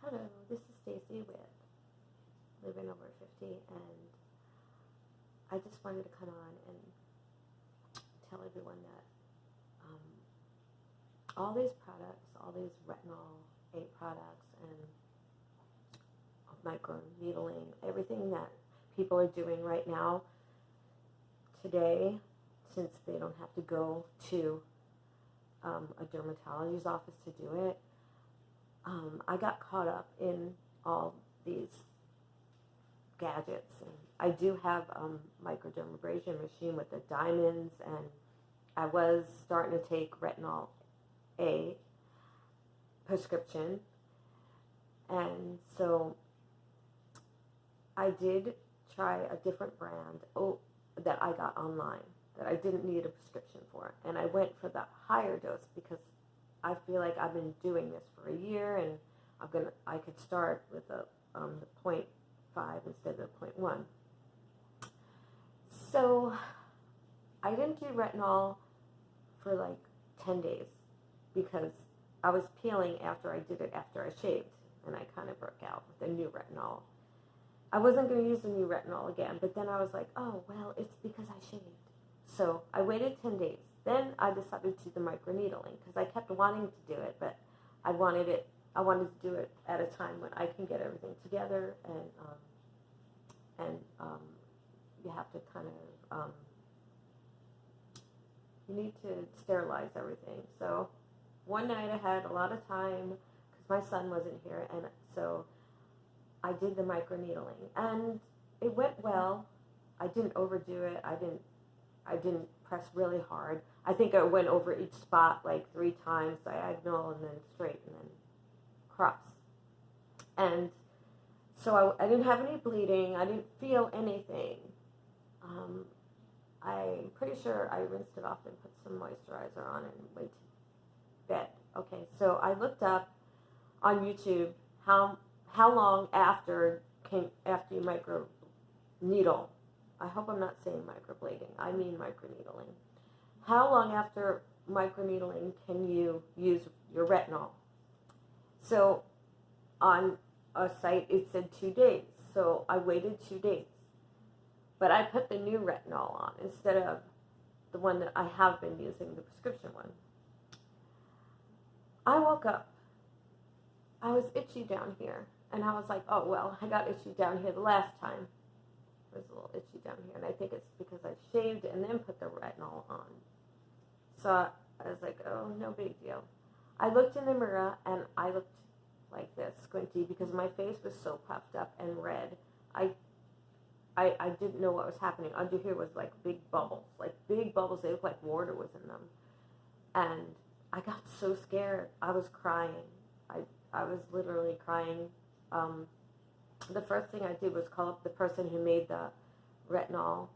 Hello, this is Stacy with Living Over 50, and I just wanted to come on and tell everyone that all these products, all these retinol A products and microneedling, everything that people are doing right now, today, since they don't have to go to a dermatologist's office to do it, I got caught up in all these gadgets, and I do have a microdermabrasion machine with the diamonds, and I was starting to take retinol A prescription, and so I did try a different brand that I got online that I didn't need a prescription for, and I went for the higher dose because I feel like I've been doing this for a year, and I could start with the 0.5 instead of the 0.1. So I didn't do retinol for like 10 days because I was peeling after I did it after I shaved, and I kind of broke out with the new retinol. I wasn't going to use the new retinol again, but then I was like, oh, well, it's because I shaved. So I waited 10 days. Then I decided to do the microneedling because I kept wanting to do it, but I wanted to do it at a time when I can get everything together, and you have to kind of you need to sterilize everything. So one night I had a lot of time because my son wasn't here, and so I did the microneedling, and it went well. I didn't overdo it. I didn't press really hard. I think I went over each spot like 3 times, diagonal and then straight and then cross. And so I didn't have any bleeding. I didn't feel anything. I'm pretty sure I rinsed it off and put some moisturizer on it and went to bed. Okay, so I looked up on YouTube how long after you micro needle. I hope I'm not saying microblading. I mean microneedling. How long after microneedling can you use your retinol? So on a site it said 2 days. So I waited 2 days. But I put the new retinol on instead of the one that I have been using, the prescription one. I woke up. I was itchy down here. And I was like, oh, well, I got itchy down here the last time. It was a little itchy down here. And I think it's because I shaved and then put the retinol on. So I was like, oh, no big deal. I looked in the mirror and I looked like this, squinty, because my face was so puffed up and red. I didn't know what was happening. Under here was like big bubbles. They looked like water was in them. And I got so scared. I was crying. I was literally crying. The first thing I did was call up the person who made the retinol,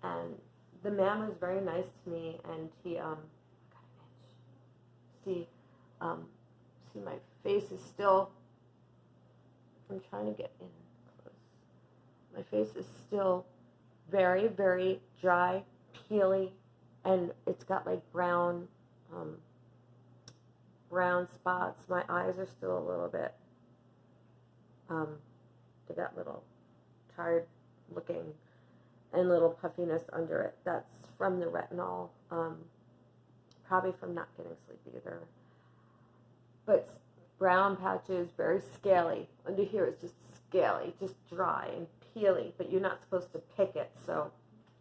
and the man was very nice to me, and he got an itch. See, my face is still. I'm trying to get in close. My face is still very, very dry, peely, and it's got like brown spots. My eyes are still a little bit. They got little tired looking and little puffiness under it. That's from the retinol, probably from not getting sleep either. But brown patches, very scaly. Under here is just scaly, just dry and peely, but you're not supposed to pick it. So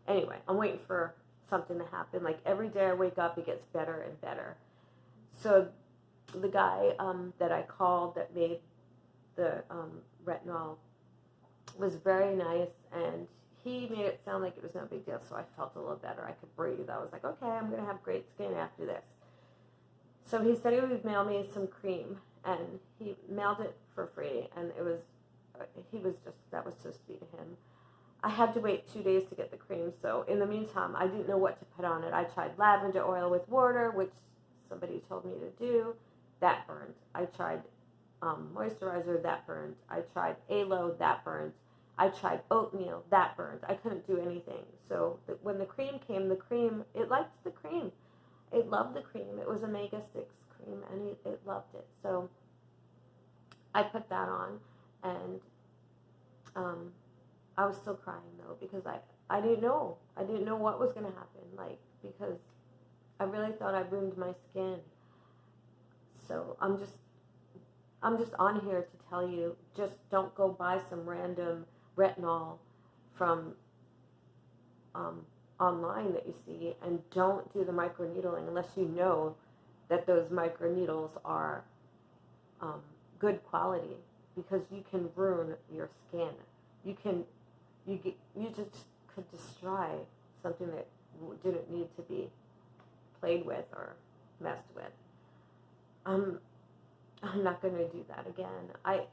anyway, I'm waiting for something to happen. Like every day I wake up, it gets better and better. So the guy that I called that made the retinol was very nice, and he made it sound like it was no big deal, so I felt a little better. I could breathe. I was like, okay, I'm going to have great skin after this. So he said he would mail me some cream, and he mailed it for free, and that was so sweet of him. I had to wait 2 days to get the cream, so in the meantime, I didn't know what to put on it. I tried lavender oil with water, which somebody told me to do. That burned. I tried moisturizer, that burned. I tried aloe, that burned. I tried oatmeal, that burned. I couldn't do anything. So when the cream came, it liked the cream. It loved the cream. It was omega-6 cream, and it loved it. So I put that on, and I was still crying though, because I didn't know. I didn't know what was going to happen, like, because I really thought I ruined my skin. So I'm just on here to tell you, just don't go buy some random retinol from online that you see, and don't do the microneedling unless you know that those microneedles are good quality, because you can ruin your skin. You just could destroy something that didn't need to be played with or messed with. I'm not going to do that again. I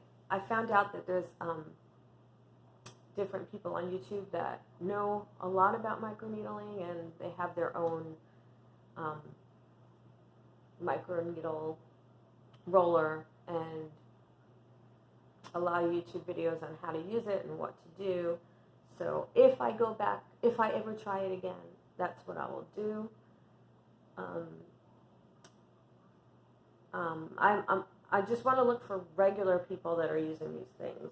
found out that there's different people on YouTube that know a lot about microneedling, and they have their own microneedle roller, and a lot of YouTube videos on how to use it and what to do. So if I ever try it again, that's what I will do. I just want to look for regular people that are using these things.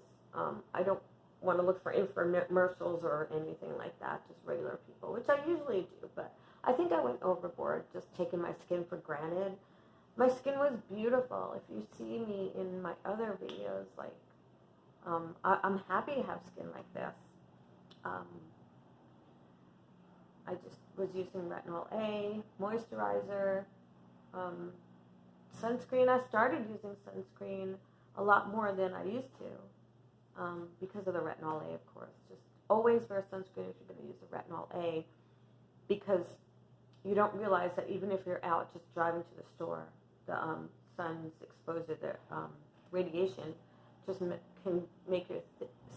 I don't want to look for infomercials or anything like that, just regular people, which I usually do, but I think I went overboard, just taking my skin for granted. My skin was beautiful. If you see me in my other videos, like, I'm happy to have skin like this. I just was using retinol A, moisturizer, sunscreen. I started using sunscreen a lot more than I used to, because of the retinol A, of course. Just always wear sunscreen if you're going to use the retinol A, because you don't realize that even if you're out just driving to the store, the sun's exposure, the radiation just can make your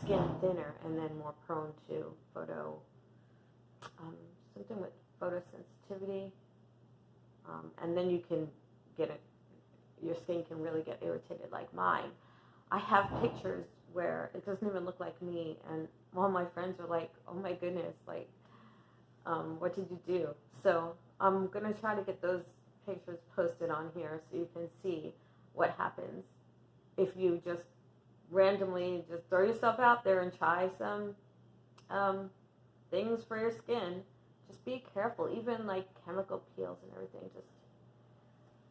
skin thinner and then more prone to something with photosensitivity, and then you can get it. Your skin can really get irritated like mine. I have pictures where it doesn't even look like me, and all my friends are like, "Oh my goodness, like, what did you do?" So I'm gonna try to get those pictures posted on here so you can see what happens if you just randomly just throw yourself out there and try some things for your skin. Just be careful, even like chemical peels and everything. Just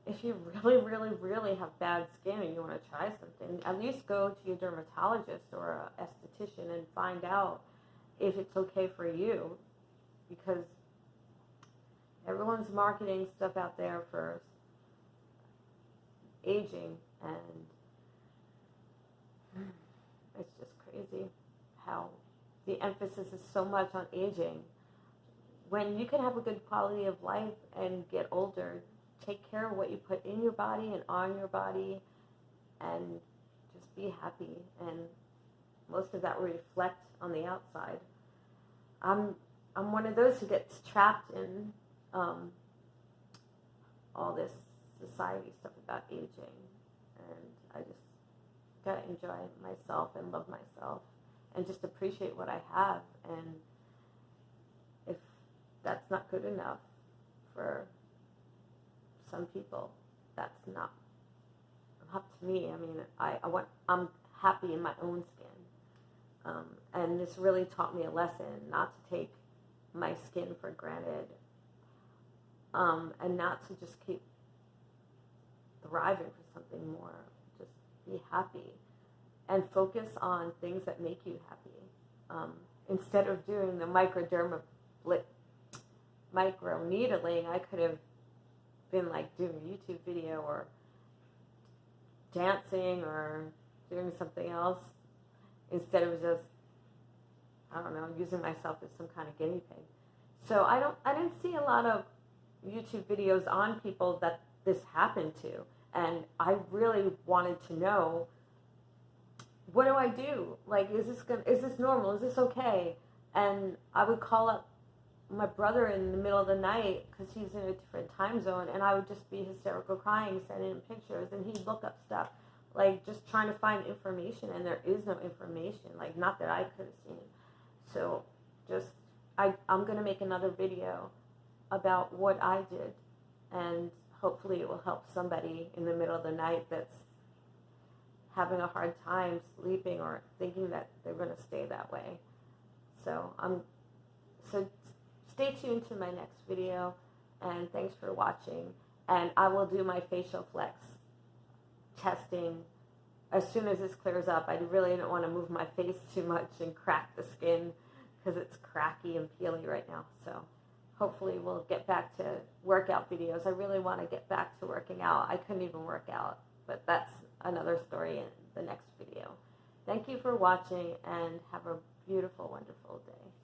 if you really have bad skin and you want to try something, at least go to your dermatologist or a esthetician and find out if it's okay for you, because everyone's marketing stuff out there for aging, and it's just crazy how the emphasis is so much on aging, when you can have a good quality of life and get older. Take care of what you put in your body and on your body, and just be happy, and most of that will reflect on the outside. I'm one of those who gets trapped in all this society stuff about aging, and I just gotta enjoy myself and love myself and just appreciate what I have. And if that's not good enough for some people, that's not up to me. I mean, I'm happy in my own skin, and this really taught me a lesson not to take my skin for granted, and not to just keep thriving for something more. Just be happy and focus on things that make you happy, instead of doing the microneedling. I could have been like doing a YouTube video or dancing or doing something else, instead of just, I don't know, using myself as some kind of guinea pig. So I didn't see a lot of YouTube videos on people that this happened to, and I really wanted to know, what do I do? Like, is this normal? Is this okay? And I would call up my brother in the middle of the night, because he's in a different time zone, and I would just be hysterical crying, sending him pictures, and he'd look up stuff, like just trying to find information, and there is no information, like, not that I could have seen. So just I'm gonna make another video about what I did, and hopefully it will help somebody in the middle of the night that's having a hard time sleeping or thinking that they're going to stay that way. So so stay tuned to my next video, and thanks for watching. And I will do my facial flex testing as soon as this clears up. I really don't want to move my face too much and crack the skin because it's cracky and peely right now. So hopefully we'll get back to workout videos. I really want to get back to working out. I couldn't even work out, but that's another story in the next video. Thank you for watching, and have a beautiful, wonderful day.